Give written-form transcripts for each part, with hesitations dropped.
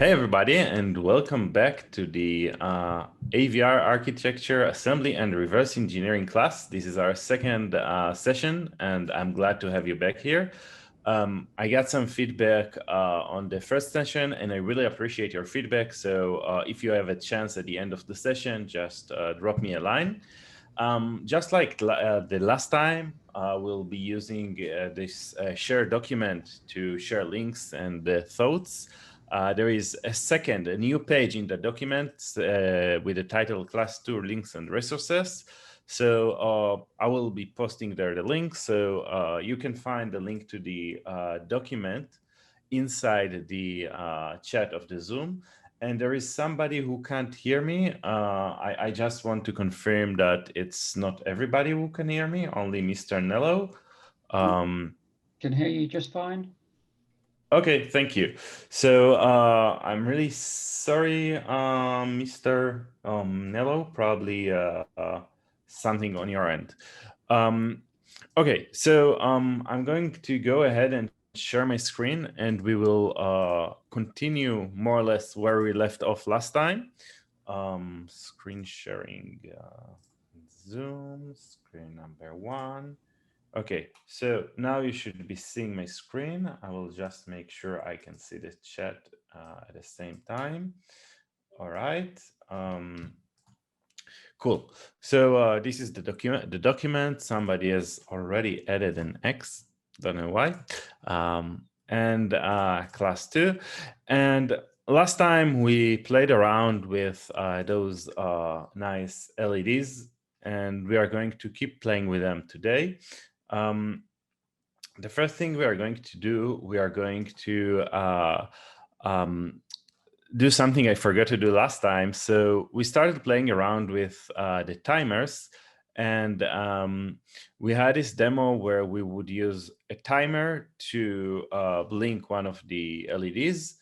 Hey everybody, and welcome back to the AVR Architecture Assembly and Reverse Engineering class. This is our second session, and I'm glad to have you back here. I got some feedback on the first session, and I really appreciate your feedback. So if you have a chance at the end of the session, just drop me a line. Just like the last time, we'll be using this shared document to share links and thoughts. There is a new page in the document with the title Class 2 Links and Resources. So I will be posting there the link. So you can find the link to the document inside the chat of the Zoom. And there is somebody who can't hear me. I just want to confirm that it's not everybody who can hear me, only Mr. Nello. Can hear you just fine. Okay, thank you. So I'm really sorry, Mr. Nello, probably something on your end. Okay, so I'm going to go ahead and share my screen, and we will continue more or less where we left off last time. Screen sharing, Zoom, screen number 1. Okay, so now you should be seeing my screen. I will just make sure I can see the chat at the same time. All right. Cool. So this is the document. Somebody has already added an X. Don't know why. And class 2. And last time we played around with those nice LEDs, and we are going to keep playing with them today. The first thing we are going to do, we are going to do something I forgot to do last time. So we started playing around with the timers, and we had this demo where we would use a timer to blink one of the LEDs.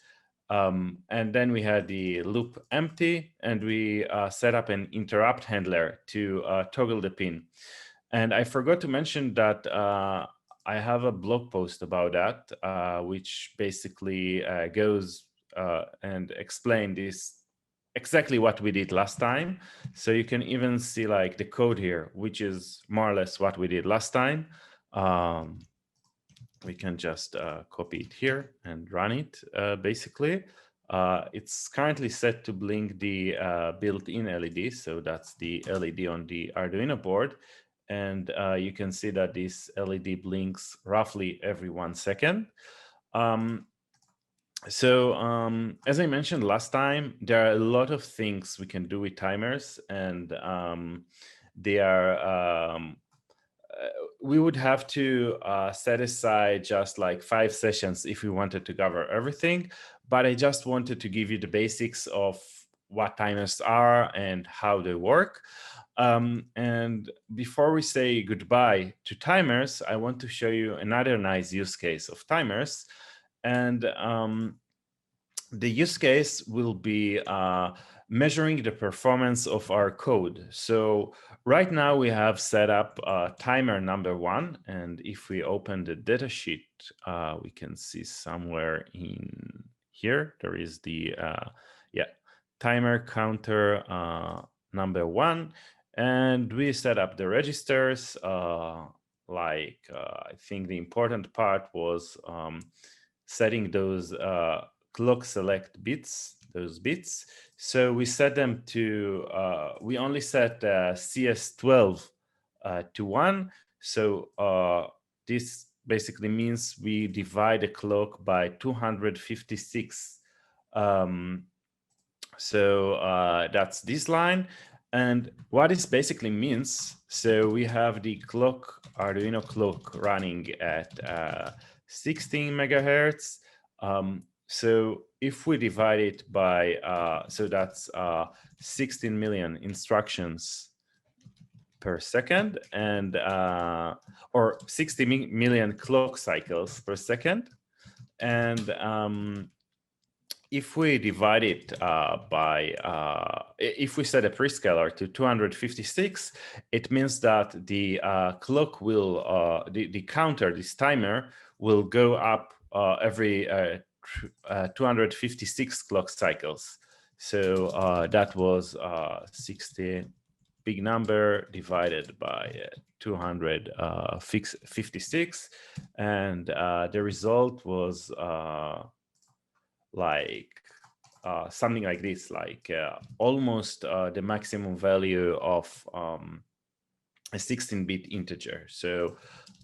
And then we had the loop empty, and we set up an interrupt handler to toggle the pin. And I forgot to mention that I have a blog post about that, which basically goes and explain this exactly what we did last time. So you can even see like the code here, which is more or less what we did last time. We can just copy it here and run it basically. It's currently set to blink the built-in LED. So that's the LED on the Arduino board. And you can see that this LED blinks roughly every 1 second. So as I mentioned last time, there are a lot of things we can do with timers, and they are we would have to set aside just like 5 sessions if we wanted to cover everything. But I just wanted to give you the basics of what timers are and how they work. And before we say goodbye to timers, I want to show you another nice use case of timers. And the use case will be measuring the performance of our code. So right now we have set up timer number 1. And if we open the datasheet, we can see somewhere in here, there is the timer counter number 1. And we set up the registers. I think the important part was setting those clock select bits, those bits. So we set them to, we only set CS12 to 1. So this basically means we divide the clock by 256. So that's this line. And what this basically means, so we have the clock, Arduino clock running at 16 megahertz. So if we divide it by, so that's 16 million instructions per second, and or 60 million clock cycles per second. And if we divide it by, if we set a prescaler to 256, it means that the clock will, the counter, this timer, will go up every 256 clock cycles. So that was 60, big number, divided by 256, and the result was something like this, like almost the maximum value of a 16-bit integer. So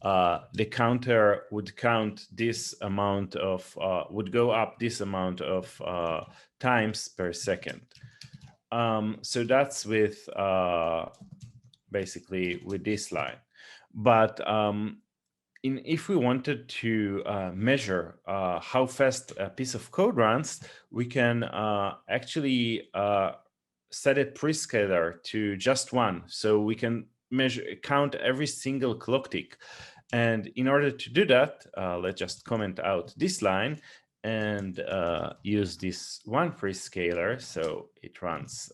the counter would count this amount of, would go up this amount of times per second. So that's with basically with this line. But if we wanted to measure how fast a piece of code runs, we can actually set a prescaler to just 1. So we can count every single clock tick. And in order to do that, let's just comment out this line and use this one prescaler. So it runs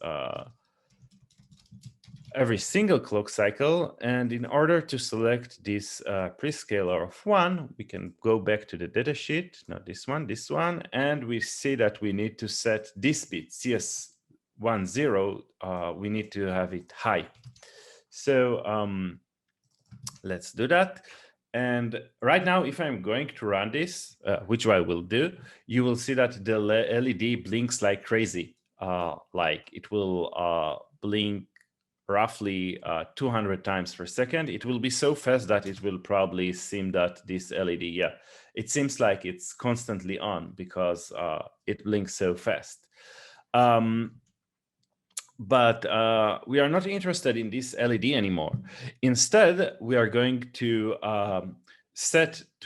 every single clock cycle. And in order to select this prescaler of 1, we can go back to the datasheet, not this one, and we see that we need to set this bit, CS10, we need to have it high. So let's do that. And right now, if I'm going to run this, which I will do, you will see that the LED blinks like crazy. Like it will blink roughly 200 times per second. It will be so fast that it will probably seem that this LED, yeah, it seems like it's constantly on because it blinks so fast. But we are not interested in this LED anymore. Instead, we are going to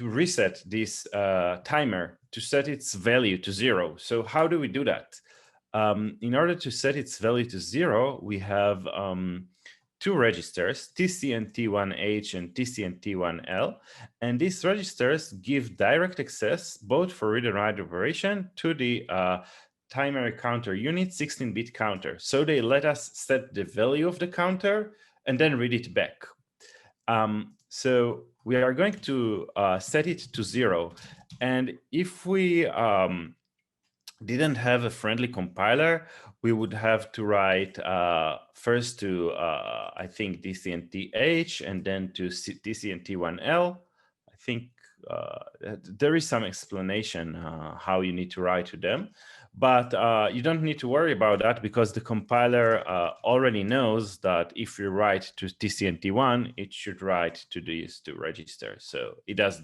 reset this timer to set its value to 0. So how do we do that? In order to set its value to 0, we have 2 registers, TCNT1H and TCNT1L. And these registers give direct access, both for read and write operation, to the timer counter unit, 16-bit counter. So they let us set the value of the counter and then read it back. So we are going to set it to 0. And if we didn't have a friendly compiler, we would have to write first to, I think, TCNT-H and then to TCNT1L. I think there is some explanation how you need to write to them. But you don't need to worry about that because the compiler already knows that if you write to TCNT1, it should write to these 2 registers. So it does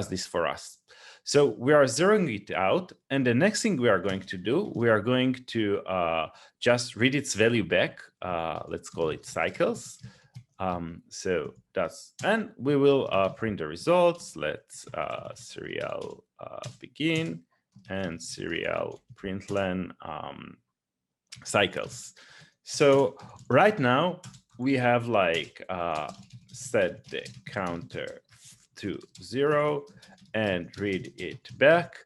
this for us. So we are zeroing it out. And the next thing we are going to do, we are going to just read its value back. Let's call it cycles. So that's, and we will print the results. Let's serial begin and serial println cycles. So right now we have like set the counter to 0 and read it back.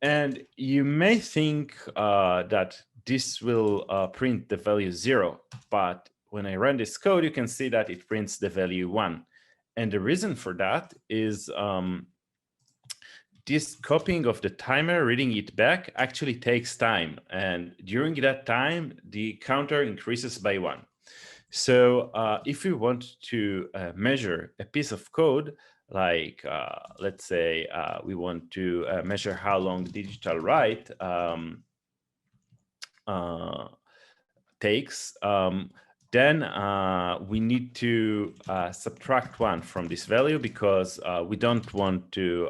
And you may think that this will print the value 0, but when I run this code, you can see that it prints the value 1. And the reason for that is this copying of the timer, reading it back, actually takes time. And during that time, the counter increases by 1. So if we want to measure a piece of code, like let's say we want to measure how long digital write takes, then we need to subtract 1 from this value because we don't want to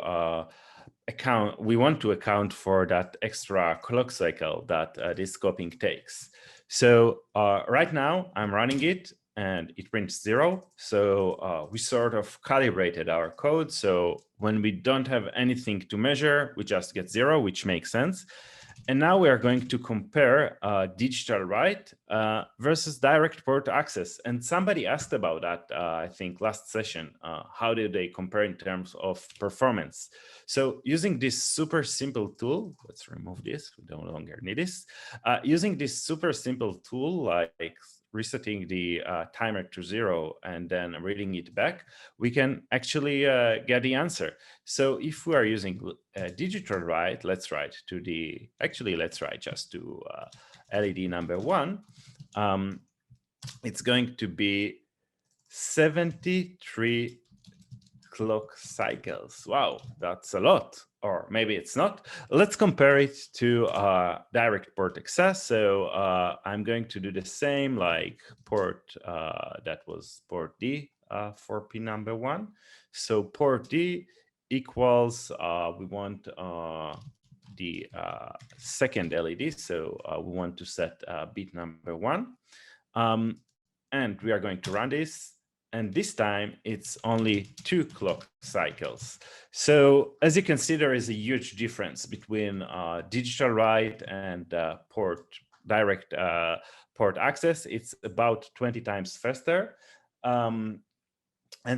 we want to account for that extra clock cycle that this copying takes. So right now I'm running it and it prints 0. So we sort of calibrated our code. So when we don't have anything to measure, we just get 0, which makes sense. And now we are going to compare digital write versus direct port access. And somebody asked about that, I think, last session. How do they compare in terms of performance? So using this super simple tool, let's remove this. We no longer need this. Using this super simple tool like resetting the timer to 0 and then reading it back, we can actually get the answer. So if we are using digital write, let's write to the, actually, let's write just to LED number 1. It's going to be 73 clock cycles. Wow, that's a lot. Or maybe it's not. Let's compare it to direct port access. So I'm going to do the same like port, that was port D for pin number 1. So port D equals, we want the second LED. So we want to set bit number 1. And we are going to run this. And this time it's only 2 clock cycles. So as you can see, there is a huge difference between digital write and direct port access. It's about 20 times faster. And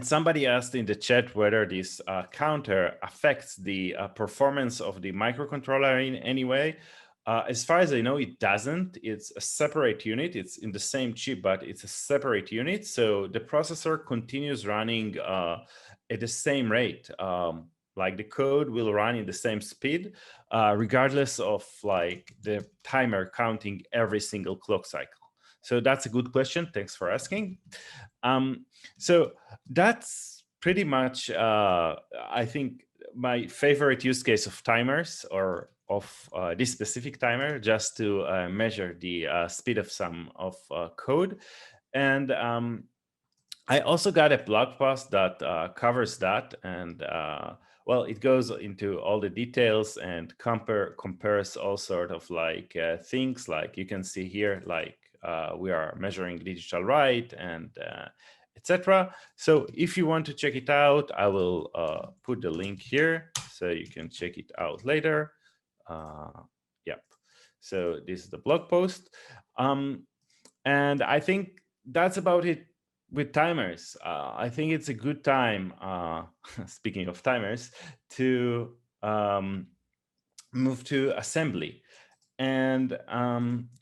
somebody asked in the chat whether this counter affects the performance of the microcontroller in any way. As far as I know, it doesn't. It's a separate unit. It's in the same chip, but it's a separate unit. So the processor continues running at the same rate. Like the code will run in the same speed, regardless of like the timer counting every single clock cycle. So that's a good question. Thanks for asking. So that's pretty much, I think, my favorite use case of timers, or of this specific timer, just to measure the speed of some of code. And I also got a blog post that covers that, and well, it goes into all the details and compares all sort of like things, like you can see here, like we are measuring digital write and etc. So if you want to check it out, I will put the link here so you can check it out later. Yep. So this is the blog post. And I think that's about it with timers. I think it's a good time, speaking of timers, to move to assembly. And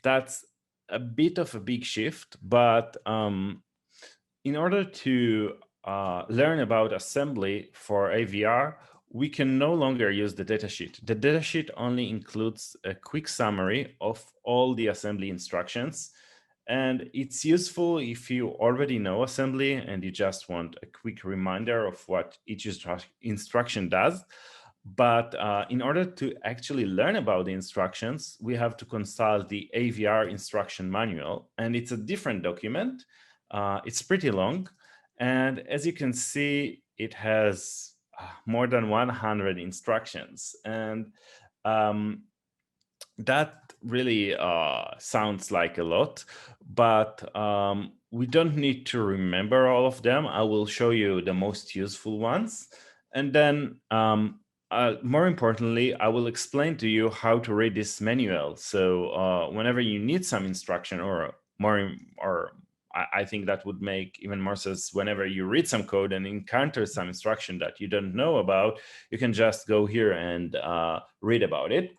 that's a bit of a big shift, but in order to learn about assembly for AVR, we can no longer use the datasheet. The datasheet only includes a quick summary of all the assembly instructions. And it's useful if you already know assembly and you just want a quick reminder of what each instruction does. But in order to actually learn about the instructions, we have to consult the AVR Instruction Manual. And it's a different document. It's pretty long. And as you can see, it has more than 100 instructions. And that really sounds like a lot, but we don't need to remember all of them. I will show you the most useful ones. And then more importantly, I will explain to you how to read this manual. So whenever you need some instruction, or I think that would make even more sense, whenever you read some code and encounter some instruction that you don't know about, you can just go here and read about it.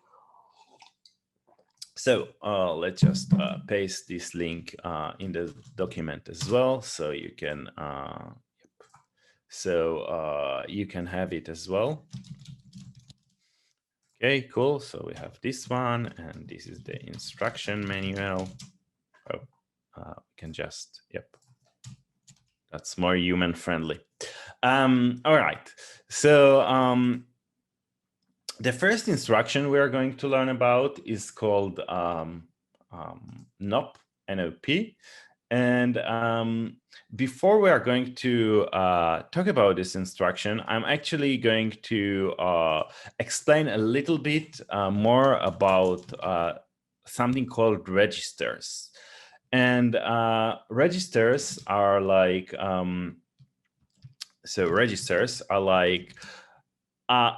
So let's just paste this link in the document as well, so you can you can have it as well. Okay, cool. So we have this one, and this is the instruction manual. Oh, we can just, yep. That's more human friendly. All right. So the first instruction we are going to learn about is called NOP, N-O-P. And before we are going to talk about this instruction, I'm actually going to explain a little bit more about something called registers. And registers are like, registers are like,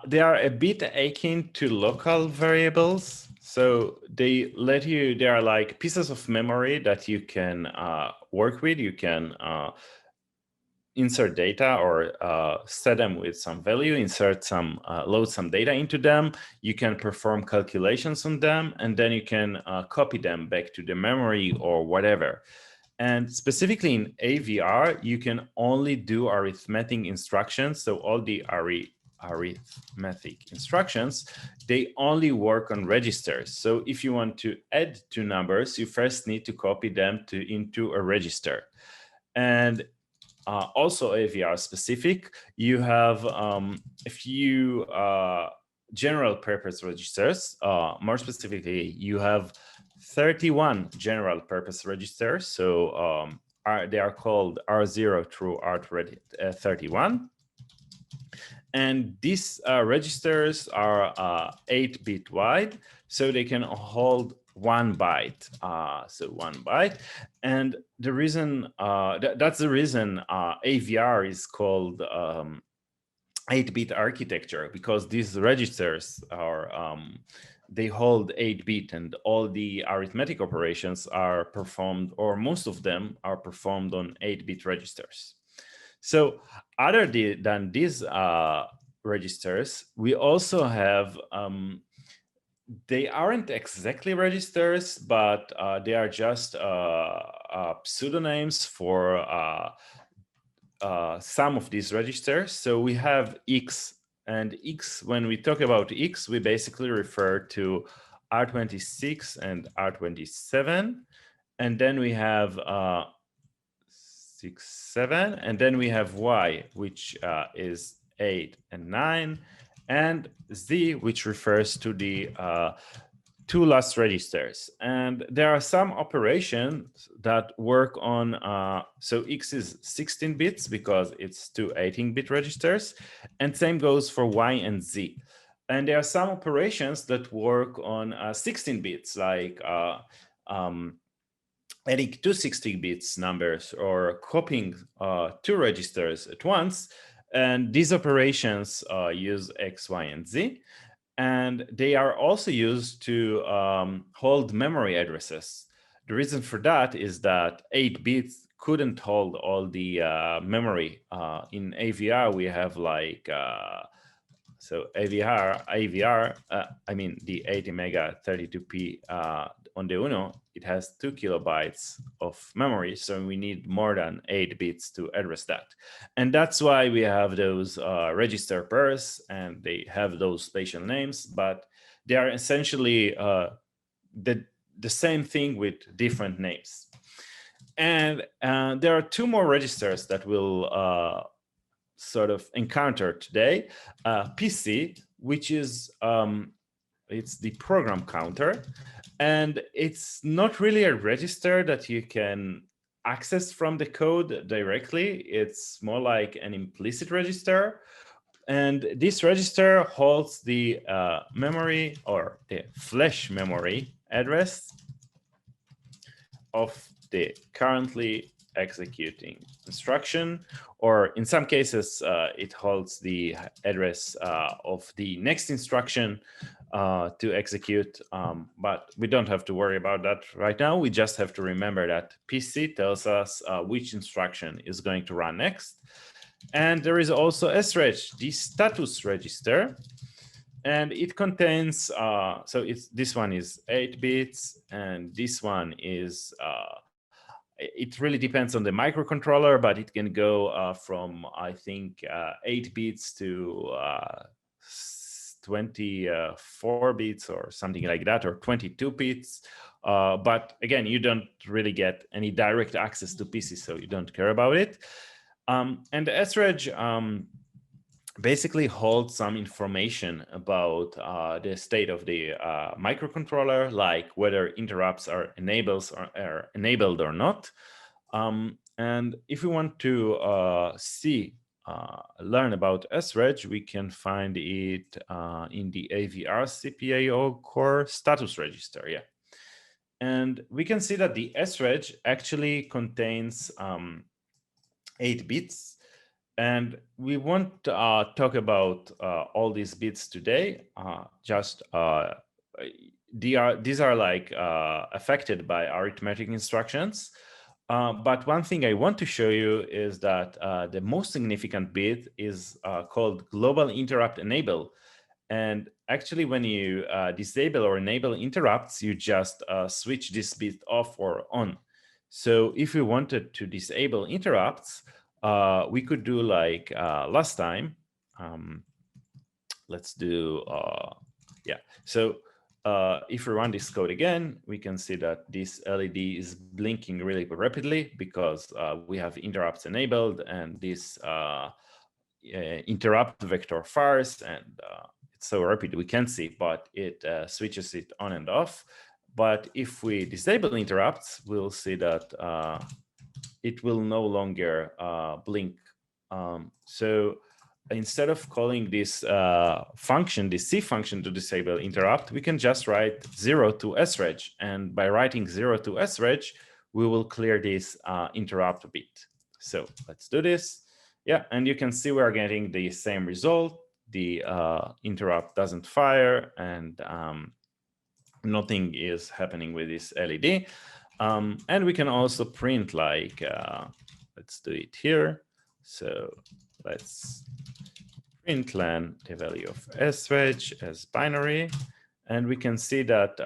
they are a bit akin to local variables. So they are like pieces of memory that you can work with. You can insert data or set them with some value, load some data into them. You can perform calculations on them, and then you can copy them back to the memory or whatever. And specifically in AVR, you can only do arithmetic instructions. So all the arithmetic instructions, they only work on registers. So if you want to add two numbers, you first need to copy them into a register. And also AVR specific, you have a few general purpose registers. More specifically, you have 31 general purpose registers. So they are called R0 through R31. And these registers are 8-bit wide, so they can hold 1 byte. So 1 byte. And the reason, that's the reason AVR is called 8-bit architecture, because these registers are, they hold 8-bit, and all the arithmetic operations are performed, or most of them are performed on 8-bit registers. So other than these registers, we also have, they aren't exactly registers, but they are just pseudonyms for some of these registers. So we have X, and X, when we talk about X, we basically refer to R26 and R27. And then we have 6, 7, and then we have Y, which is 8 and 9, and Z, which refers to the two last registers. And there are some operations that work on, so X is 16 bits because it's two 18-bit registers, and same goes for Y and Z. And there are some operations that work on 16 bits, like adding two 16-bits numbers or copying two registers at once. And these operations use X, Y, and Z. And they are also used to hold memory addresses. The reason for that is that 8 bits couldn't hold all the memory. In AVR, we have like, so AVR, I mean the 80 mega 32p on the Uno, it has 2 kilobytes of memory, so we need more than 8 bits to address that. And that's why we have those register pairs, and they have those spatial names, but they are essentially the same thing with different names. And there are two more registers that we'll sort of encounter today. PC, which is it's the program counter, and it's not really a register that you can access from the code directly. It's more like an implicit register, and this register holds the memory, or the flash memory address of the currently executing instruction, or in some cases it holds the address of the next instruction to execute, but we don't have to worry about that right now. We just have to remember that PC tells us which instruction is going to run next. And there is also SReg, the status register, and it contains, so this one is 8 bits, and this one is, it really depends on the microcontroller, but it can go from, I think, 8 bits to 24 bits or something like that, or 22 bits. But again, you don't really get any direct access to PC, so you don't care about it. And the SReg basically holds some information about the state of the microcontroller, like whether interrupts are enabled or not. And if we want to learn about SReg, we can find it in the AVR CPIO core status register. Yeah. And we can see that the SReg actually contains 8 bits. And we won't talk about all these bits today. These are like affected by arithmetic instructions. But one thing I want to show you is that the most significant bit is called global interrupt enable. And actually, when you disable or enable interrupts, you just switch this bit off or on. So if we wanted to disable interrupts, we could do like last time. Let's do, yeah. So if we run this code again, we can see that this LED is blinking really rapidly because we have interrupts enabled, and this interrupt vector fires, and it's so rapid we can't see, but it switches it on and off. But if we disable interrupts, we'll see that it will no longer blink. So instead of calling this function, this C function to disable interrupt, we can just write 0 to sreg. And by writing 0 to sreg, we will clear this interrupt bit. So let's do this. Yeah, and you can see we're getting the same result. The interrupt doesn't fire, and nothing is happening with this LED. And we can also print like, let's do it here. So let's print len the value of sreg as binary. And we can see that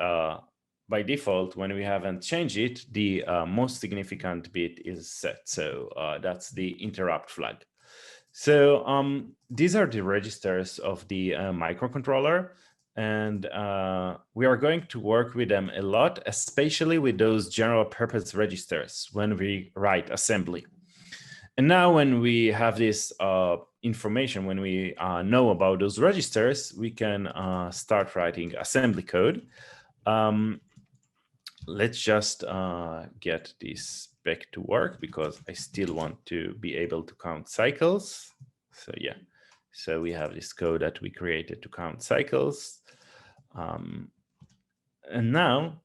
by default, when we haven't changed it, the most significant bit is set. So that's the interrupt flag. So these are the registers of the microcontroller. And we are going to work with them a lot, especially with those general purpose registers when we write assembly. And now when we have this information, when we know about those registers, we can start writing assembly code. Let's just get this back to work because I still want to be able to count cycles. So yeah, so we have this code that we created to count cycles. And now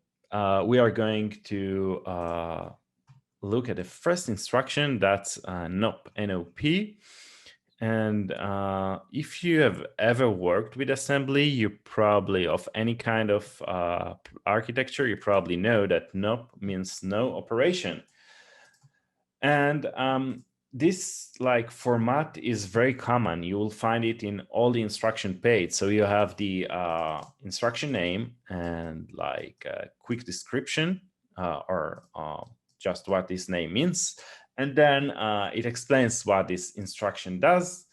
we are going to look at the first instruction, that's NOP, N-O-P. And if you have ever worked with assembly, you probably, of any kind of architecture, you probably know that NOP means no operation. And this like format is very common. You will find it in all the instruction page. So you have the instruction name and like a quick description or just what this name means. And then it explains what this instruction does.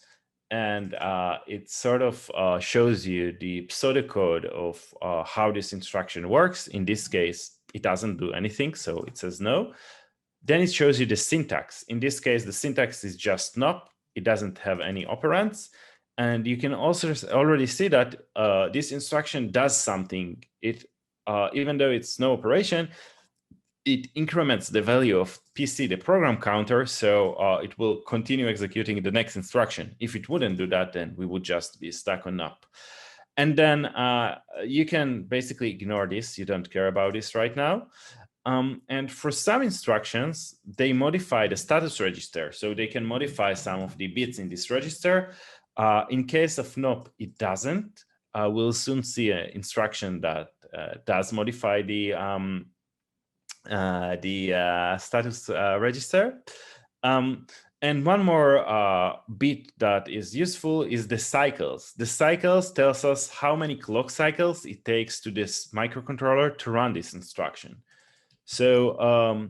And it sort of shows you the pseudocode of how this instruction works. In this case, it doesn't do anything, so it says no. Then it shows you the syntax. In this case, the syntax is just NOP. It doesn't have any operands. And you can also already see that this instruction does something. It, even though it's no operation, it increments the value of PC, the program counter, so it will continue executing the next instruction. If it wouldn't do that, then we would just be stuck on NOP. And then you can basically ignore this. You don't care about this right now. And for some instructions, they modify the status register. So they can modify some of the bits in this register. In case of NOP, it doesn't. We'll soon see an instruction that does modify the status register. And one more bit that is useful is the cycles. The cycles tells us how many clock cycles it takes to this microcontroller to run this instruction. So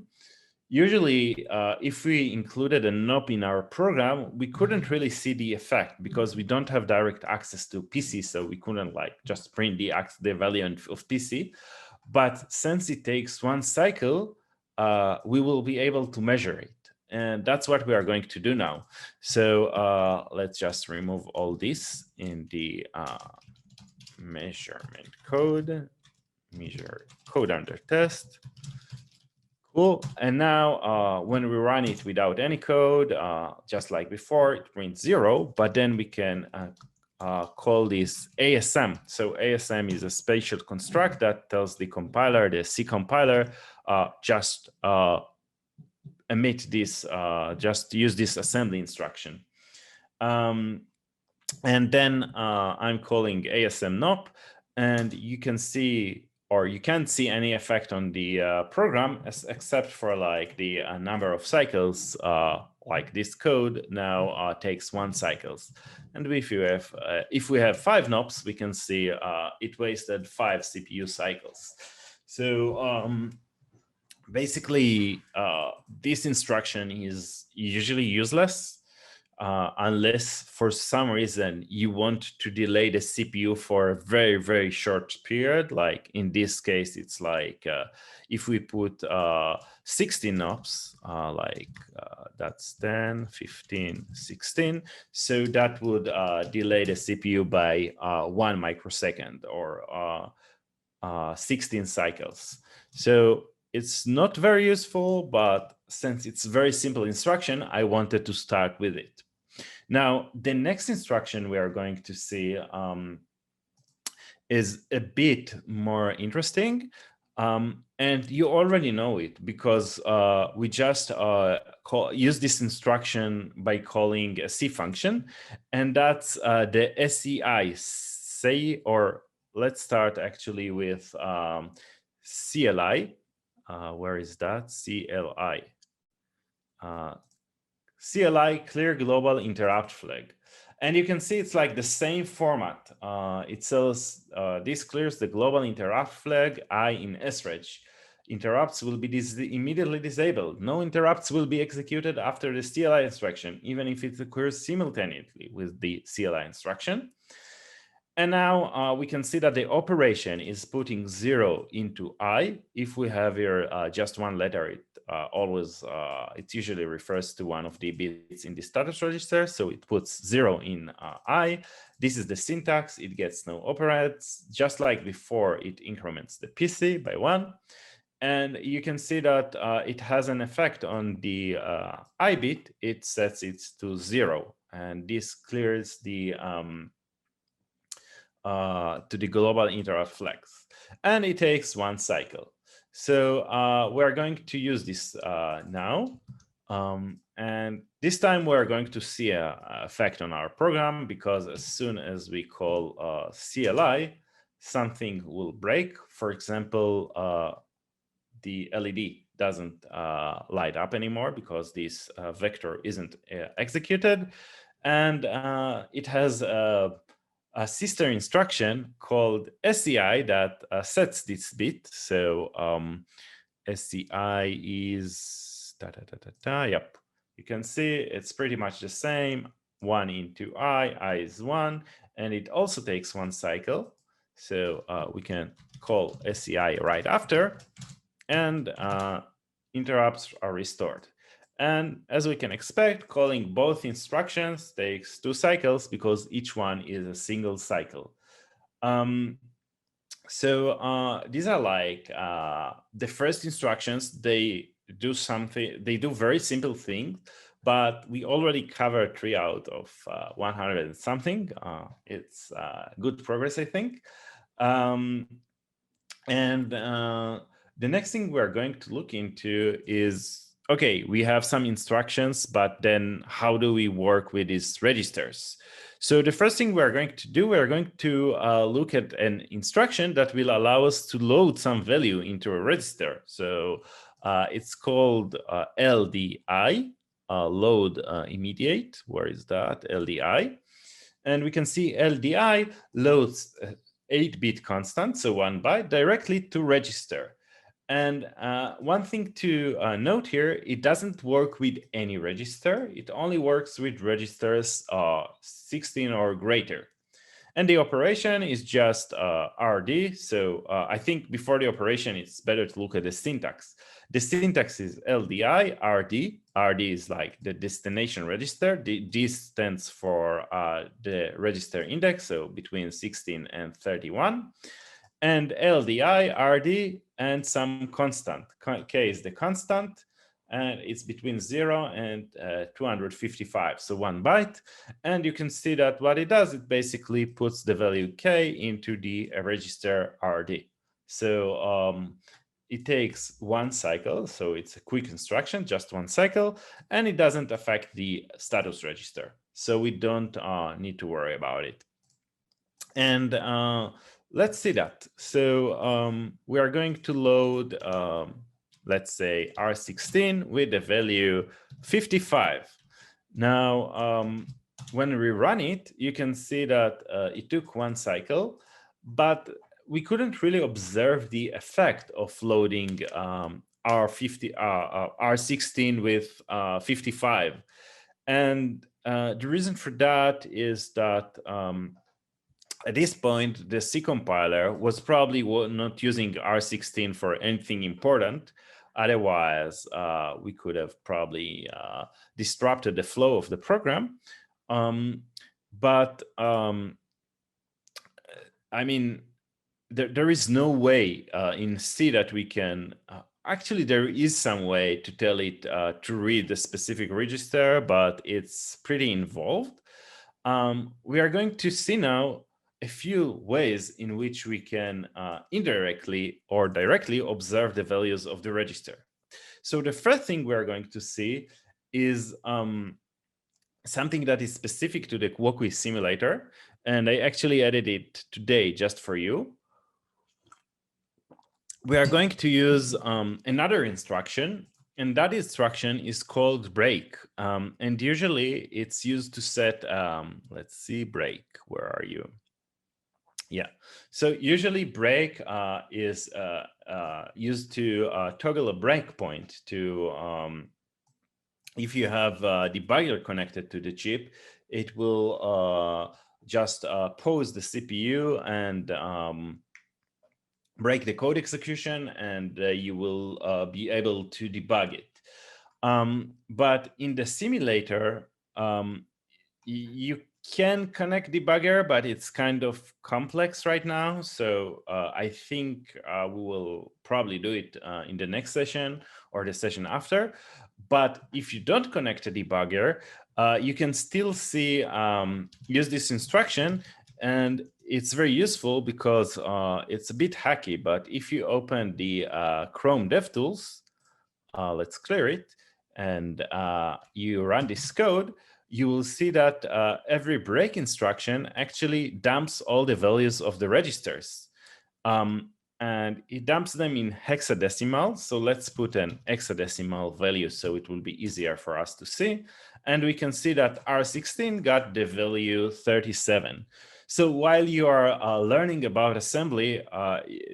usually, if we included a NOP in our program, we couldn't really see the effect because we don't have direct access to PC, so we couldn't like just print the value of PC. But since it takes one cycle, we will be able to measure it. And that's what we are going to do now. So let's just remove all this in the measurement code, measure code under test. Cool. And now when we run it without any code, just like before, it prints 0, but then we can call this ASM. So ASM is a special construct that tells the compiler, the C compiler, just emit this, just use this assembly instruction. And then I'm calling ASM NOP, and you can see, or you can't see any effect on the program except for like the number of cycles. Like this code now takes 1 cycles. And if we have 5 NOPs, we can see it wasted 5 CPU cycles. So basically, this instruction is usually useless unless for some reason you want to delay the CPU for a very, very short period. Like in this case, it's like if we put 16 ops, that's 10, 15, 16. So that would delay the CPU by 1 microsecond or 16 cycles. So it's not very useful, but since it's very simple instruction, I wanted to start with it. Now, the next instruction we are going to see is a bit more interesting. And you already know it because we just use this instruction by calling a C function, and that's the SEI, say, or let's start actually with CLI. Where is that? CLI. CLI, clear global interrupt flag. And you can see it's like the same format. It says this clears the global interrupt flag I in sreg. Interrupts will be immediately disabled. No interrupts will be executed after the CLI instruction, even if it occurs simultaneously with the CLI instruction. And now we can see that the operation is putting 0 into I. If we have here just one letter, it usually refers to one of the bits in the status register. So it puts 0 in I. This is the syntax. It gets no operands. Just like before, it increments the PC by 1. And you can see that it has an effect on the I bit. It sets it to 0. And this clears the to the global interrupt flags, and it takes 1 cycle. So we're going to use this now, and this time we're going to see an effect on our program, because as soon as we call CLI, something will break. For example, the LED doesn't light up anymore because this vector isn't executed, and it has a sister instruction called SCI that sets this bit. So SCI is yep. You can see it's pretty much the same. 1 into I is 1, and it also takes 1 cycle. So we can call SCI right after, and interrupts are restored. And as we can expect, calling both instructions takes 2 cycles because each one is a single cycle. So these are like the first instructions. They do something, they do very simple things, but we already covered 3 out of 100 and something. It's good progress, I think. The next thing we're going to look into is, okay, we have some instructions, but then how do we work with these registers? So the first thing we're going to do, we're going to look at an instruction that will allow us to load some value into a register. So it's called LDI, load immediate. Where is that? LDI. And we can see LDI loads 8-bit constant, so 1 byte, directly to register. And one thing to note here, it doesn't work with any register. It only works with registers 16 or greater. And the operation is just RD. So I think before the operation, it's better to look at the syntax. The syntax is LDI, RD. RD is like the destination register. D stands for the register index, so between 16 and 31. And LDI, RD, and some constant. K is the constant, and it's between 0 and 255, so 1 byte. And you can see that what it does, it basically puts the value K into the register RD. So it takes 1 cycle, so it's a quick instruction, just 1 cycle, and it doesn't affect the status register. So we don't need to worry about it. And let's see that. So we are going to load, let's say, R16 with the value 55. Now, when we run it, you can see that it took 1 cycle, but we couldn't really observe the effect of loading R16 with 55. And the reason for that is that at this point, the C compiler was probably not using R16 for anything important. Otherwise, we could have probably disrupted the flow of the program. I mean, there is no way in C that we can, actually there is some way to tell it to read the specific register, but it's pretty involved. We are going to see now a few ways in which we can indirectly or directly observe the values of the register. So the first thing we are going to see is something that is specific to the Quokui simulator. And I actually added it today just for you. We are going to use another instruction, and that instruction is called break. And usually it's used to set, let's see, break, where are you? Yeah, so usually break is used to toggle a breakpoint to, if you have a debugger connected to the chip, it will just pause the CPU and break the code execution, and you will be able to debug it. But in the simulator, you can connect debugger, but it's kind of complex right now. So I think we will probably do it in the next session or the session after. But if you don't connect a debugger, you can still see, use this instruction. And it's very useful because it's a bit hacky. But if you open the Chrome DevTools, let's clear it, and you run this code, you will see that every break instruction actually dumps all the values of the registers. And it dumps them in hexadecimal. So let's put an hexadecimal value so it will be easier for us to see. And we can see that R16 got the value 37. So while you are learning about assembly,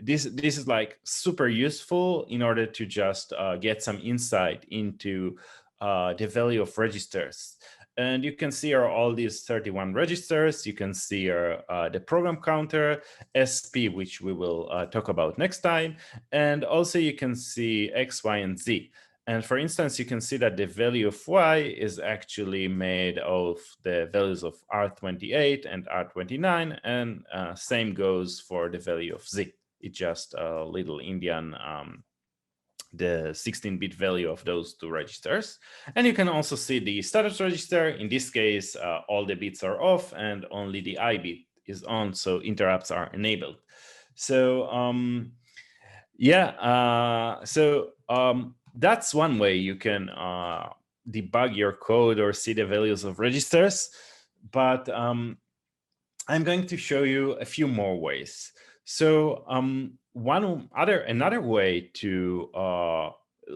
this is like super useful in order to just get some insight into the value of registers. And you can see here all these 31 registers. You can see here the program counter, SP, which we will talk about next time. And also you can see X, Y, and Z. And for instance, you can see that the value of Y is actually made of the values of R28 and R29. And same goes for the value of Z. It's just a little Indian the 16-bit value of those two registers. And you can also see the status register. In this case, all the bits are off and only the I bit is on, so interrupts are enabled. So that's one way you can debug your code or see the values of registers. But I'm going to show you a few more ways. So another way to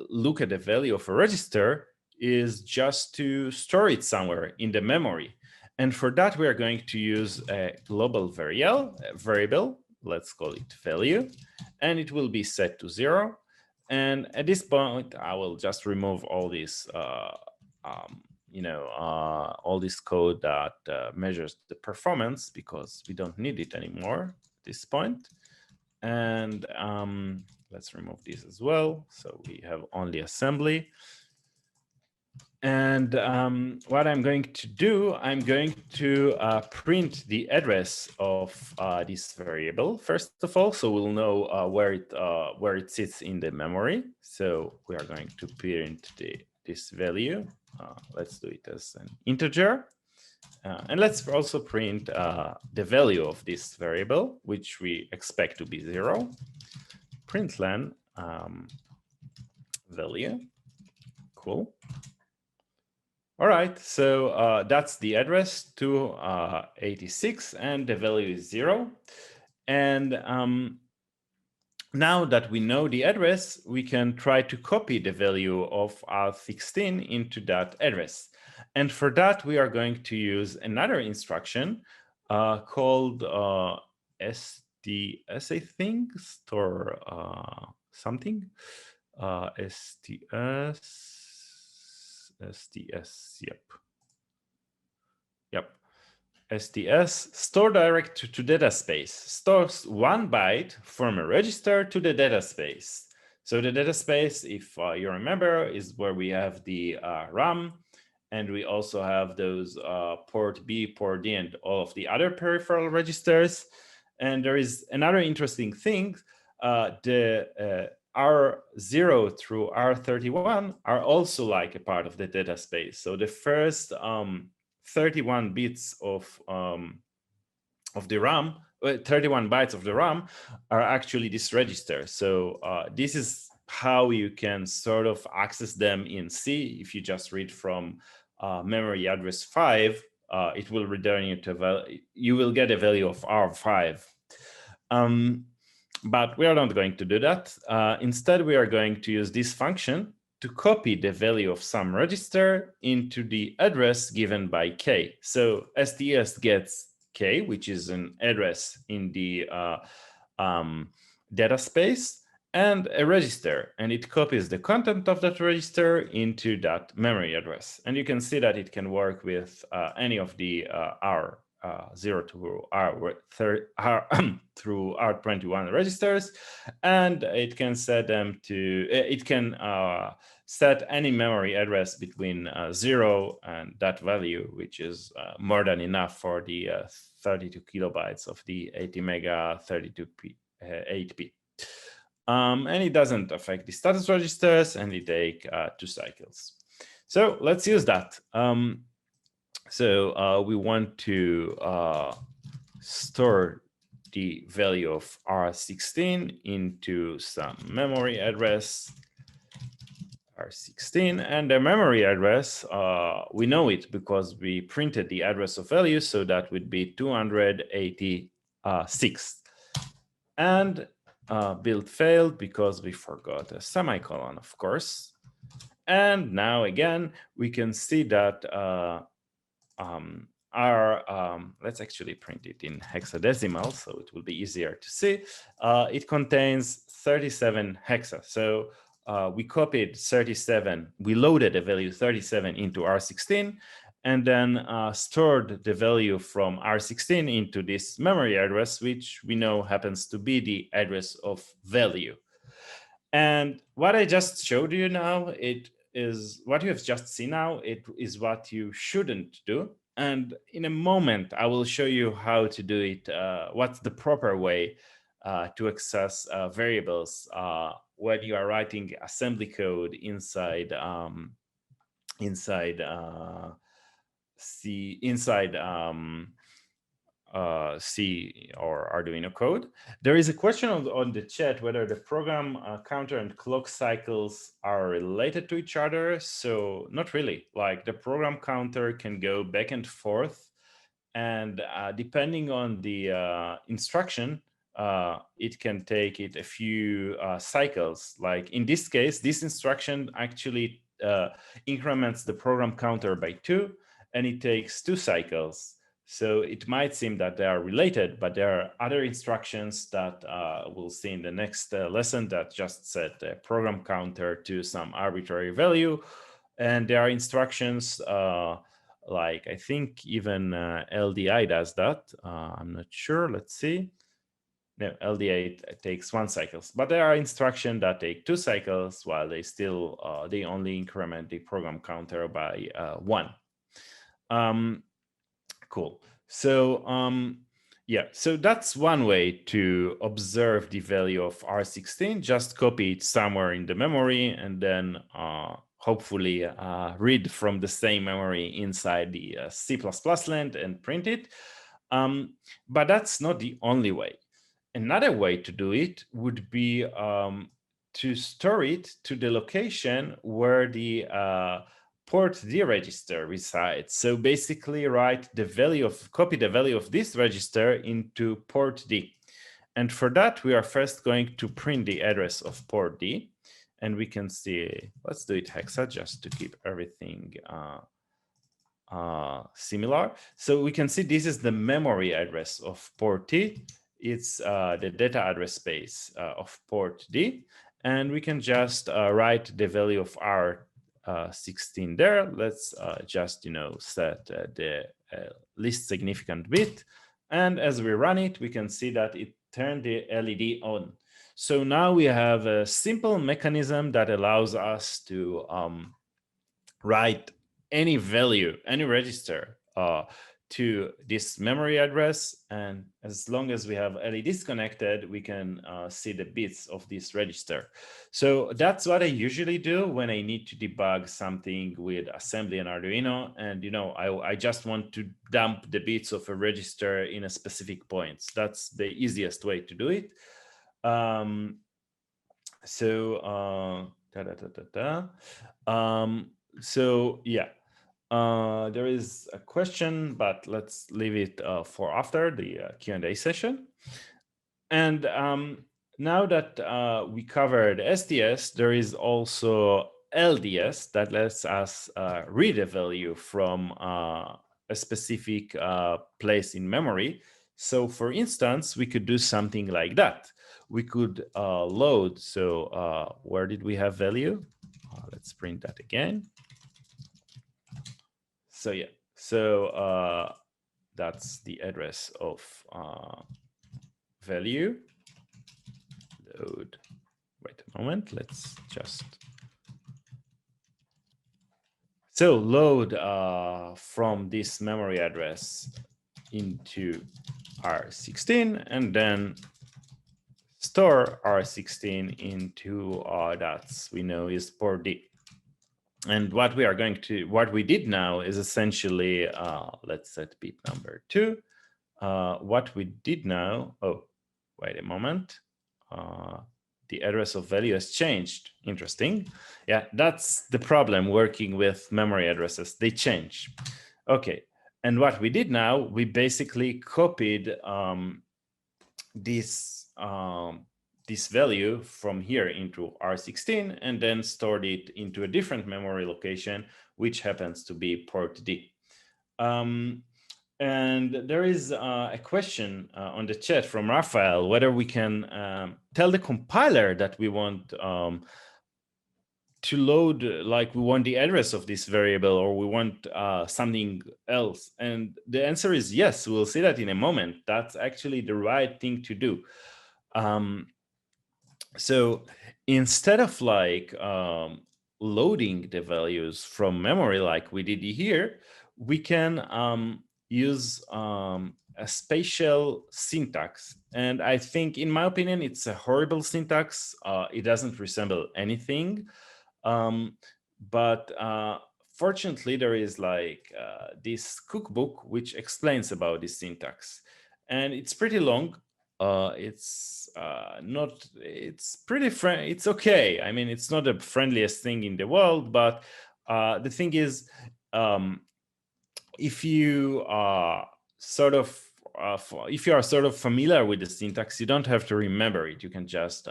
look at the value of a register is just to store it somewhere in the memory. And for that, we are going to use a global variable. Let's call it value, and it will be set to 0. And at this point, I will just remove all this all this code that measures the performance, because we don't need it anymore at this point. And let's remove this as well. So we have only assembly. And what I'm going to do, I'm going to print the address of this variable, first of all, so we'll know where it sits in the memory. So we are going to print this value. Let's do it as an integer. And let's also print the value of this variable, which we expect to be 0. Println value. Cool. All right, so that's the address, 286, and the value is 0. And now that we know the address, we can try to copy the value of R16 into that address. And for that, we are going to use another instruction called SDS, I think, store something. STS, yep. STS, store direct to data space, stores 1 byte from a register to the data space. So the data space, if you remember, is where we have the RAM, and we also have those port B, port D, and all of the other peripheral registers. And there is another interesting thing. The R0 through R31 are also like a part of the data space. So the first 31 bits of the RAM, 31 bytes of the RAM are actually this register. So this is how you can sort of access them in C. If you just read from memory address 5, it will return you to you will get a value of R5. But we are not going to do that. Instead, we are going to use this function to copy the value of some register into the address given by K. So STS gets K, which is an address in the data space, and a register, and it copies the content of that register into that memory address. And you can see that it can work with any of the R0 to through R21 registers, and it can set them to, it can set any memory address between 0 and that value, which is more than enough for the 32 kilobytes of the 80 mega 32p 8p. And it doesn't affect the status registers, and it takes 2 cycles. So let's use that. So we want to store the value of R16 into some memory address R16, and the memory address, we know it because we printed the address of value, so that would be 286. And build failed because we forgot a semicolon, of course. And now again, we can see that let's actually print it in hexadecimal, so it will be easier to see. It contains 37 hexa. So we copied 37, we loaded the value 37 into R16, and then stored the value from R16 into this memory address, which we know happens to be the address of value. And what I just showed you now, it is what you have just seen now, it is what you shouldn't do. And in a moment, I will show you how to do it, what's the proper way to access variables when you are writing assembly code inside C, C or Arduino code. There is a question on the chat whether the program counter and clock cycles are related to each other. So not really. Like the program counter can go back and forth, and depending on the instruction, it can take it a few cycles. Like in this case, this instruction actually increments the program counter by 2, and it takes 2 cycles. So it might seem that they are related, but there are other instructions that we'll see in the next lesson that just set the program counter to some arbitrary value. And there are instructions like, I think even LDI does that. I'm not sure. Let's see. No, LDI takes 1 cycle, but there are instructions that take 2 cycles, while they still they only increment the program counter by 1. Cool. So yeah, so that's one way to observe the value of R16. Just copy it somewhere in the memory, and then hopefully read from the same memory inside the C++ land and print it. But that's not the only way. Another way to do it would be to store it to the location where the port D register resides. So basically write the value of, copy the value of this register into port D. And for that, we are first going to print the address of port D. And we can see, let's do it hexa just to keep everything similar. So we can see this is the memory address of port D. It's the data address space of port D. and we can just write the value of R16 there. Let's just, set the least significant bit. And as we run it, we can see that it turned the LED on. So now we have a simple mechanism that allows us to write any value, any register to this memory address. And as long as we have LEDs connected, we can see the bits of this register. So that's what I usually do when I need to debug something with assembly and Arduino. And, I just want to dump the bits of a register in a specific points. That's the easiest way to do it. So yeah, there is a question, but let's leave it for after the Q&A session. And now that we covered SDS, there is also LDS that lets us read a value from a specific place in memory. So for instance, we could do something like that. We could load. So where did we have value? Let's print that again. So yeah, so that's the address of value. Load. Wait a moment. Let's just. So load from this memory address into R16, and then store R16 into that we know is port D. And what we did now is essentially, let's set bit number 2. What we did now, oh, wait a moment. The address of value has changed. Interesting. Yeah, that's the problem working with memory addresses. They change. Okay. And what we did now, we basically copied this value from here into R16 and then stored it into a different memory location, which happens to be port D. And there is a question on the chat from Raphael, whether we can tell the compiler that we want to load, like we want the address of this variable or we want something else. And the answer is yes, we'll see that in a moment. That's actually the right thing to do. So instead of like loading the values from memory like we did here, we can use a spatial syntax. And I think, in my opinion, it's a horrible syntax. It doesn't resemble anything. But fortunately, there is like this cookbook which explains about this syntax. And it's pretty long. It's pretty it's okay. I mean, it's not the friendliest thing in the world, but the thing is, if you are sort of familiar with the syntax, you don't have to remember it. You can just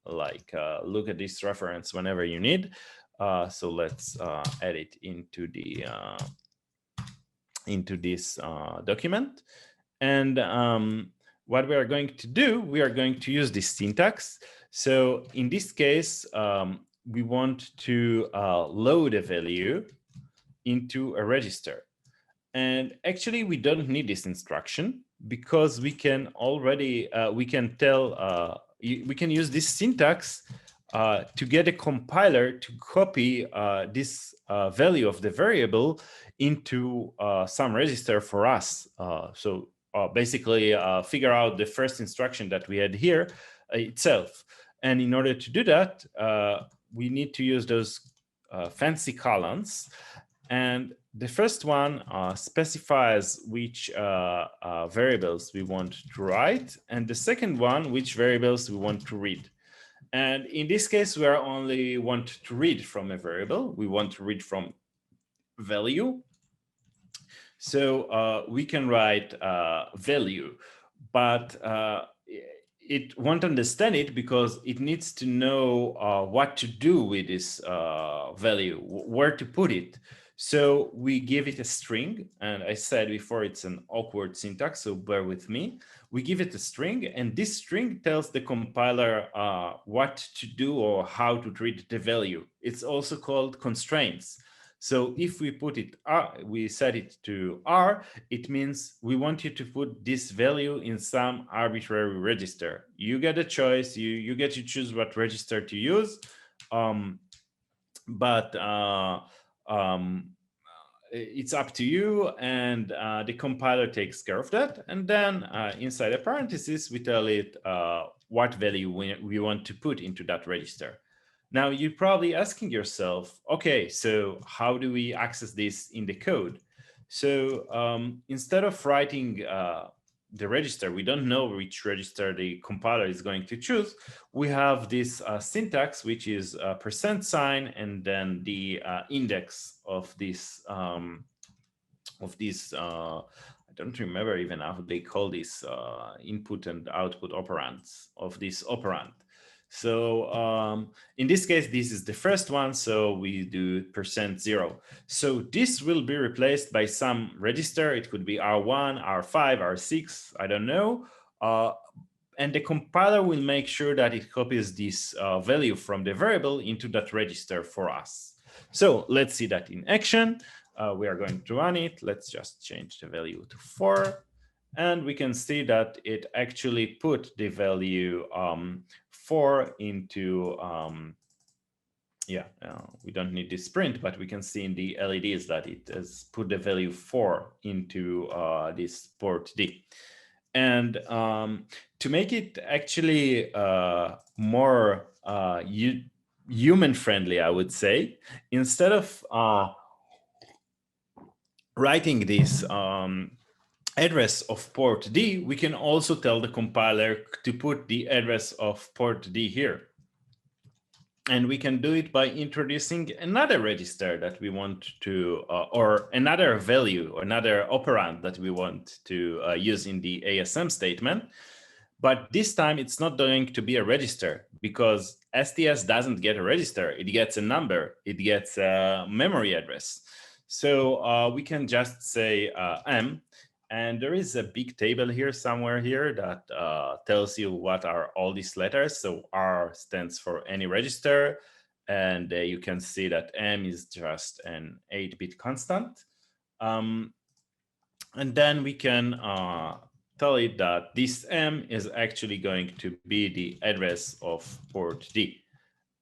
look at this reference whenever you need. So let's add it into this document. And what we are going to do, we are going to use this syntax. So in this case, we want to load a value into a register. And actually, we don't need this instruction because we can already, we can use this syntax to get a compiler to copy this value of the variable into some register for us. So basically figure out the first instruction that we had here itself. And in order to do that, we need to use those fancy columns. And the first one specifies which variables we want to write, and the second one, which variables we want to read. And in this case, we only want to read from a variable. We want to read from value. So we can write value, but it won't understand it because it needs to know what to do with this value, where to put it. So we give it a string, and I said before it's an awkward syntax, so bear with me. We give it a string, and this string tells the compiler what to do or how to treat the value. It's also called constraints. So if we put it, we set it to R, it means we want you to put this value in some arbitrary register. You get a choice, you get to choose what register to use, but it's up to you, and the compiler takes care of that. And then inside a parenthesis, we tell it what value we want to put into that register. Now, you're probably asking yourself, okay, so how do we access this in the code? So instead of writing the register, we don't know which register the compiler is going to choose. We have this syntax, which is $, and then the index of this I don't remember even how they call this input and output operands of this operand. So in this case, this is the first one, so we do %0. So this will be replaced by some register. It could be R1, R5, R6, I don't know. And the compiler will make sure that it copies this value from the variable into that register for us. So let's see that in action. We are going to run it. Let's just change the value to 4. And we can see that it actually put the value 4 into, we don't need this print, but we can see in the LEDs that it has put the value 4 into this port D. And to make it actually more human-friendly, I would say, instead of writing this address of port D, we can also tell the compiler to put the address of port D here. And we can do it by introducing another register that we want to, or another value, or another operand that we want to use in the ASM statement. But this time it's not going to be a register, because STS doesn't get a register. It gets a number. It gets a memory address. So we can just say M. And there is a big table here somewhere here that tells you what are all these letters. So R stands for any register. And you can see that M is just an 8-bit constant. And then we can tell it that this M is actually going to be the address of port D.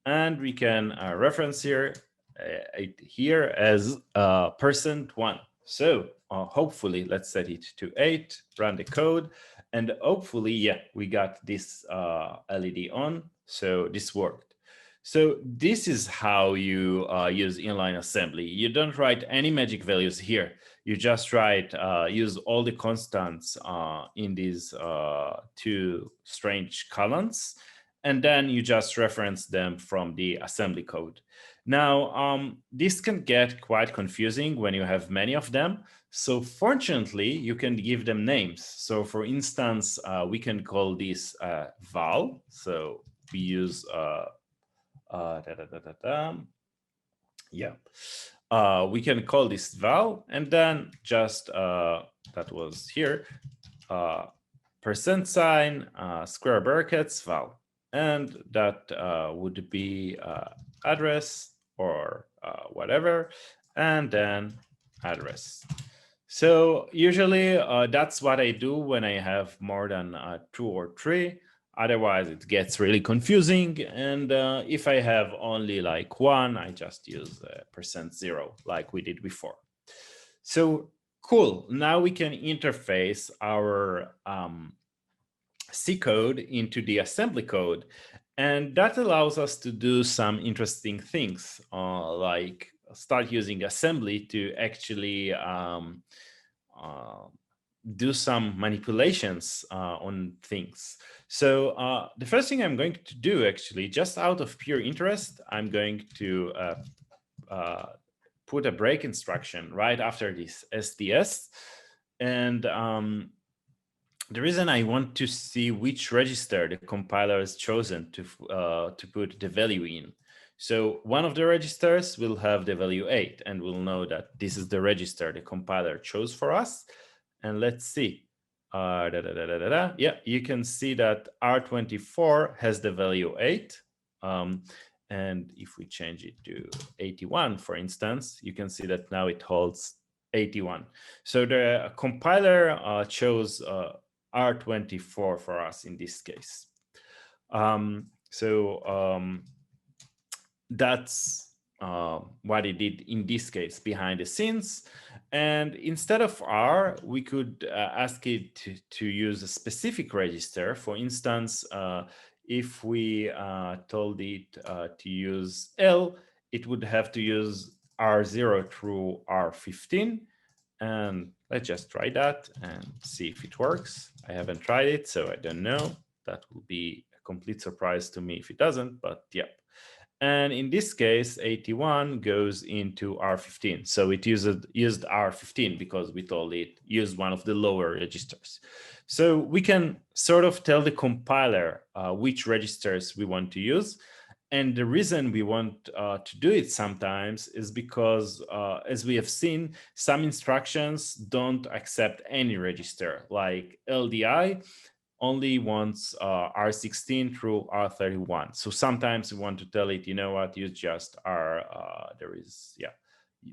And we can reference here as %1. So hopefully, let's set it to 8, run the code, and hopefully, yeah, we got this LED on, so this worked. So this is how you use inline assembly. You don't write any magic values here. You just write, use all the constants in these 2 strange columns, and then you just reference them from the assembly code. Now, this can get quite confusing when you have many of them. So fortunately, you can give them names. So for instance, we can call this val. So we use, we can call this val, and then just, that was here, %, square brackets, val. And that would be address or whatever, and then address. So usually that's what I do when I have more than 2 or 3. Otherwise, it gets really confusing. And if I have only like 1, I just use %0 like we did before. So cool. Now we can interface our C code into the assembly code. And that allows us to do some interesting things, like start using assembly to actually do some manipulations on things. So the first thing I'm going to do, actually, just out of pure interest, I'm going to put a break instruction right after this STS. And the reason I want to see which register the compiler has chosen to put the value in. So one of the registers will have the value 8, and we'll know that this is the register the compiler chose for us. And let's see. Yeah, you can see that R24 has the value 8. And if we change it to 81, for instance, you can see that now it holds 81. So the compiler chose R24 for us in this case. That's what it did in this case behind the scenes. And instead of R, we could ask it to use a specific register. For instance, if we told it to use L, it would have to use R0 through R15. And let's just try that and see if it works. I haven't tried it, so I don't know. That will be a complete surprise to me if it doesn't, but yeah. And in this case, 81 goes into R15. So it used R15 because we told it use one of the lower registers. So we can sort of tell the compiler which registers we want to use. And the reason we want to do it sometimes is because, as we have seen, some instructions don't accept any register, like LDI only wants R16 through R31. So sometimes we want to tell it, you know what, use just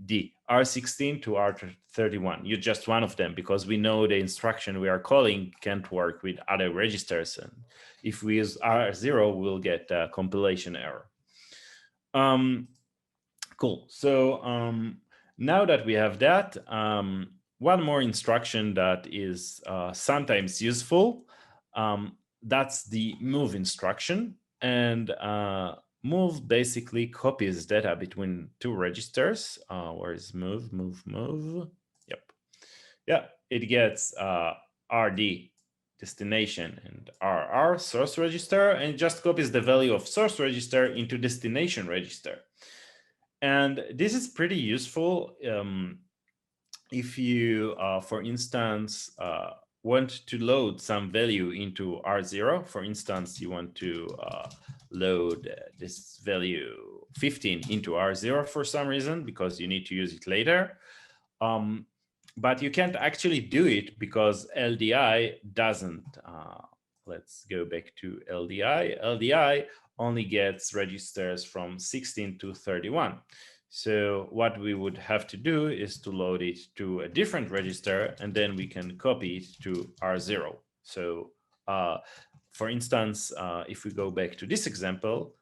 D, R16 to R31. Use just one of them because we know the instruction we are calling can't work with other registers. And if we use R0, we'll get a compilation error. Cool. So now that we have that, one more instruction that is sometimes useful, that's the move instruction. And move basically copies data between two registers. Where is move? Yep. Yeah, it gets RD destination and RR source register, and just copies the value of source register into destination register. And this is pretty useful if you, for instance, want to load some value into R0. For instance, you want to load this value 15 into R0 for some reason because you need to use it later. But you can't actually do it because LDI doesn't. Let's go back to LDI. LDI only gets registers from 16 to 31. So what we would have to do is to load it to a different register, and then we can copy it to R0. So for instance, if we go back to this example,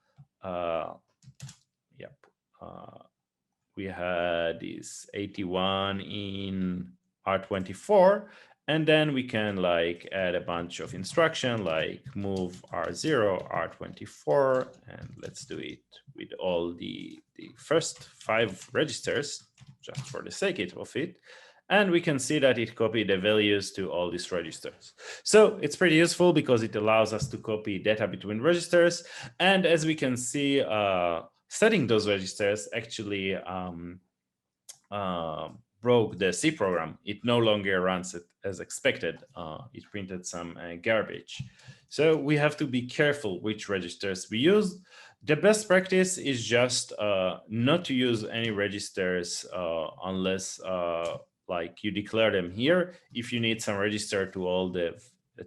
we had this 81 in R24, and then we can like add a bunch of instruction like move R0, R24, and let's do it with all the first 5 registers, just for the sake of it. And we can see that it copied the values to all these registers. So it's pretty useful because it allows us to copy data between registers. And as we can see, setting those registers actually broke the C program. It no longer runs it as expected. It printed some garbage. So we have to be careful which registers we use. The best practice is just not to use any registers unless like you declare them here. If you need some register to all the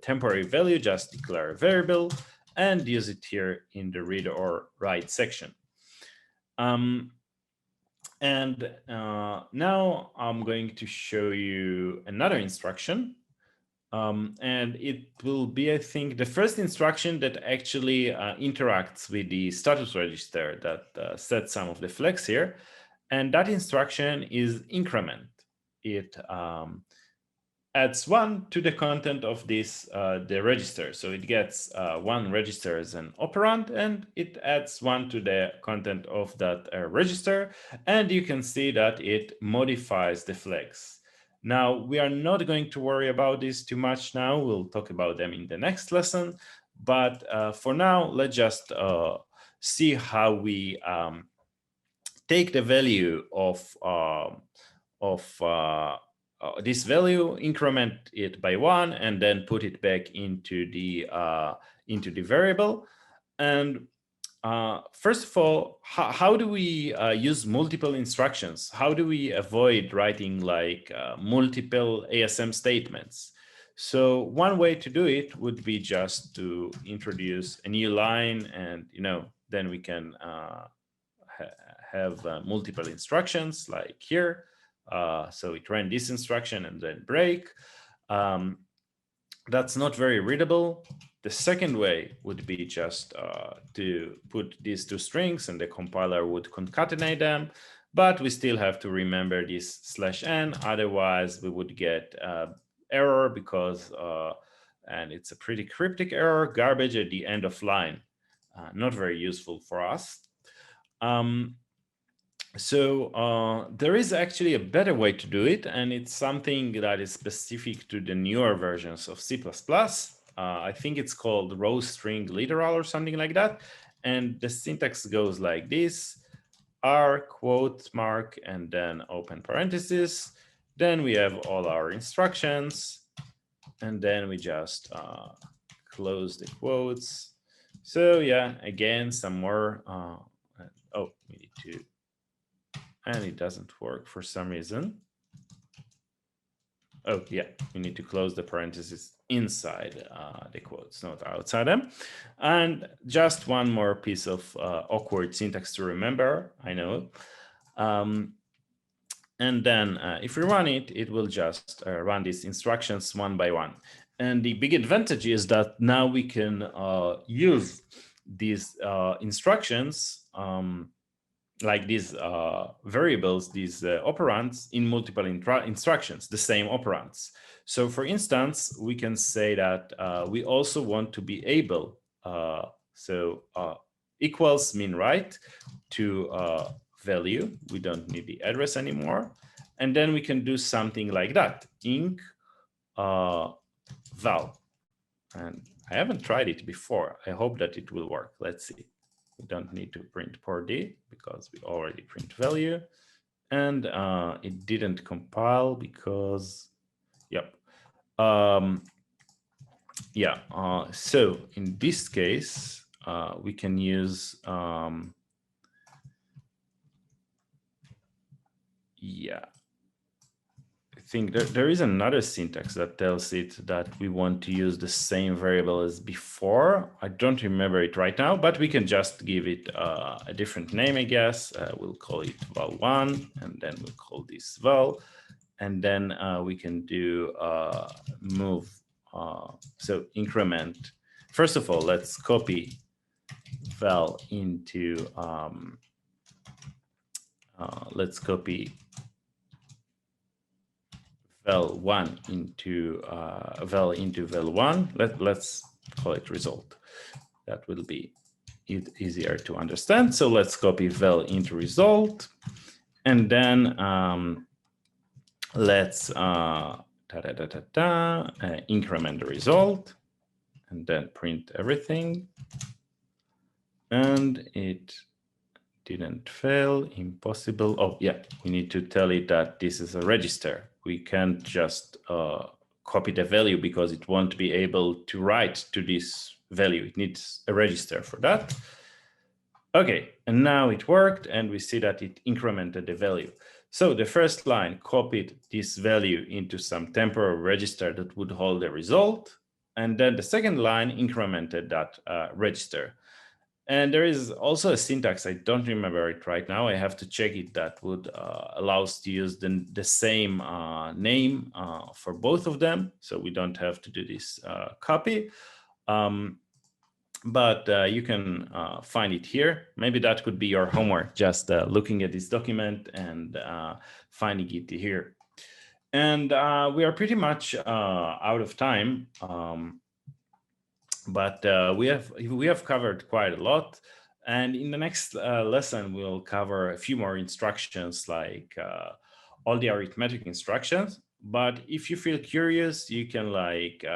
temporary value, just declare a variable and use it here in the read or write section. Now I'm going to show you another instruction. And it will be, I think, the first instruction that actually interacts with the status register that sets some of the flags here. And that instruction is increment. It adds 1 to the content of this the register. So it gets 1 register as an operand, and it adds 1 to the content of that register. And you can see that it modifies the flags. Now, we are not going to worry about this too much now. We'll talk about them in the next lesson. But for now, let's just see how we take the value of this value, increment it by 1, and then put it back into the variable. And first of all, how do we use multiple instructions? How do we avoid writing like multiple ASM statements? So one way to do it would be just to introduce a new line, and then we can have multiple instructions like here. So it ran this instruction and then break. That's not very readable. The second way would be just to put these two strings, and the compiler would concatenate them, but we still have to remember this /n, otherwise we would get error because, and it's a pretty cryptic error, garbage at the end of line. Not very useful for us. So there is actually a better way to do it, and it's something that is specific to the newer versions of C++. I think it's called row string literal or something like that. And the syntax goes like this: R quote mark and then open parentheses. Then we have all our instructions, and then we just close the quotes. So yeah, again, some more. Oh, we need to. And it doesn't work for some reason. Oh, yeah, we need to close the parentheses inside the quotes, not outside them. And just one more piece of awkward syntax to remember, I know. And then if we run it, it will just run these instructions one by one. And the big advantage is that now we can use these instructions like these variables, these operands in multiple instructions, the same operands. So for instance, we can say that we also want to be able, equals mean right to value. We don't need the address anymore. And then we can do something like that, inc val. And I haven't tried it before. I hope that it will work. Let's see. We don't need to print pord because we already print value, and it didn't compile because, yep. So in this case, we can use, I think there is another syntax that tells it that we want to use the same variable as before. I don't remember it right now, but we can just give it a different name, I guess. We'll call it val1, and then we'll call this val. And then we can do move. So increment. First of all, let's copy val into, let's copy val1 into val1. Let's call it result. That will be easier to understand. So let's copy val into result, and then let's increment the result, and then print everything. And it didn't fail, impossible. Oh yeah, we need to tell it that this is a register. We can't just copy the value because it won't be able to write to this value. It needs a register for that. Okay, and now it worked, and we see that it incremented the value. So the first line copied this value into some temporary register that would hold the result. And then the second line incremented that register. And there is also a syntax, I don't remember it right now, I have to check it, that would allow us to use the same name for both of them. So we don't have to do this copy. But you can find it here. Maybe that could be your homework, just looking at this document and finding it here. And we are pretty much out of time. But we have covered quite a lot, and in the next lesson we'll cover a few more instructions, like all the arithmetic instructions. But if you feel curious, you can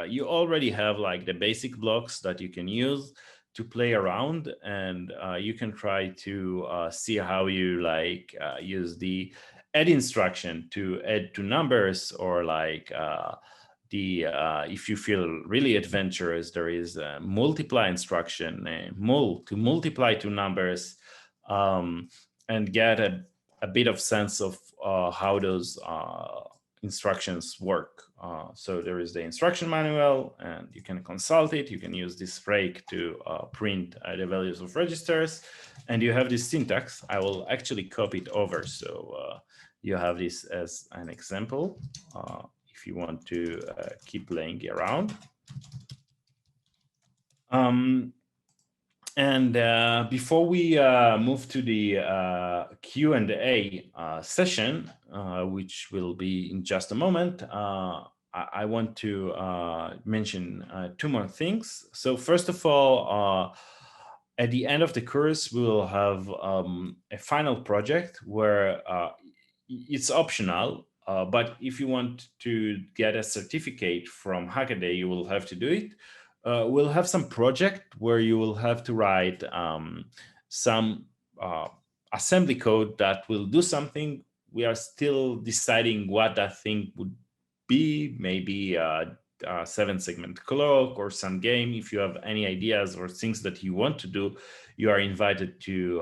you already have the basic blocks that you can use to play around, and you can try to see how you use the add instruction to add two numbers, or if you feel really adventurous, there is a multiply instruction, to multiply two numbers, and get a bit of sense of how those instructions work. So there is the instruction manual, and you can consult it. You can use this rake to print the values of registers, and you have this syntax. I will actually copy it over, so you have this as an example if you want to keep playing around. And before we move to the Q&A session, which will be in just a moment, I want to mention two more things. So first of all, at the end of the course, we will have a final project where it's optional, but if you want to get a certificate from Hackaday, you will have to do it. We'll have some project where you will have to write some assembly code that will do something. We are still deciding what that thing would be, maybe a 7-segment clock or some game. If you have any ideas or things that you want to do, you are invited to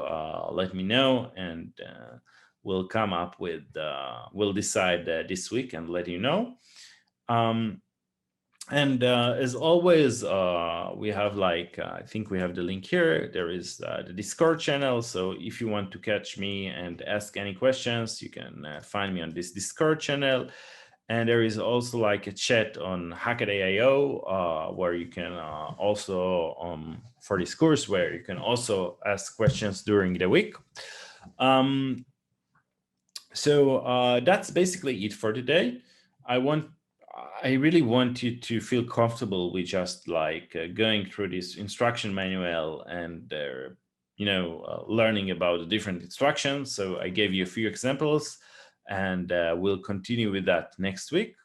let me know, and we'll come up with, we'll decide this week and let you know. And as always, we have I think we have the link here. There is the Discord channel. So if you want to catch me and ask any questions, you can find me on this Discord channel. And there is also a chat on HackadayU, where you can also, for this course, where you can also ask questions during the week. So that's basically it for today. I really want you to feel comfortable with just going through this instruction manual and learning about the different instructions. So I gave you a few examples, and we'll continue with that next week.